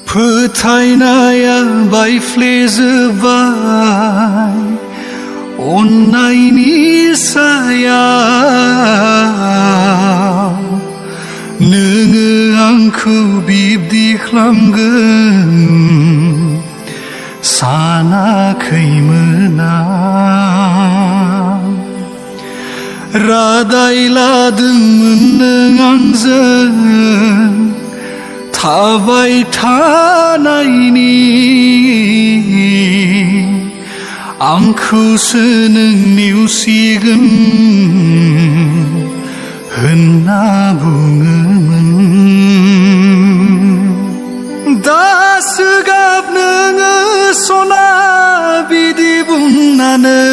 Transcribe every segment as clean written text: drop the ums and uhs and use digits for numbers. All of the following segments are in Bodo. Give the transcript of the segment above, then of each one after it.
फोथायनाया बायफ्लेजोबबाय अन्नायनि सायाव नोङो आंखौ बिब्दि खालामगोन सानाखैमोन आं रादाय लादोंमोन नों आंजों थाबाय थानायनि आंखौसो नों नेवसिगोन होनना बुङोमोन दासो गाब नोङो सना बिदि बुंनानै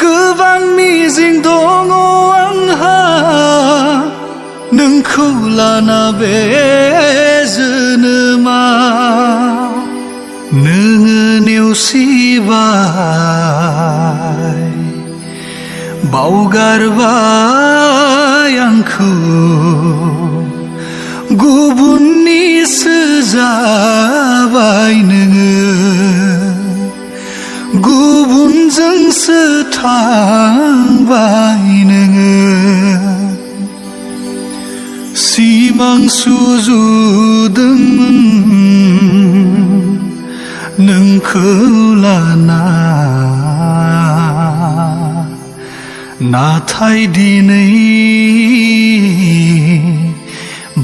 गोबां मिजिं दङ आंहा नोंखौ लाना बे जोनोमा नोङो नेवसिबाय बावगारबाय आंखौ गुबुननिसो जाबाय नोङो गुबुनजोंसो थांबाय नोङो सिमां सुजुदोंमोन नोंखौ लाना नाथाय दिनै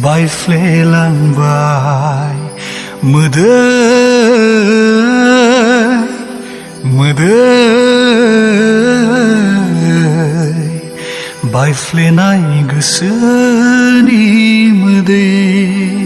बायफ्लेलांबाय मोदै बायफ्लेनाय गोसोनि मोदै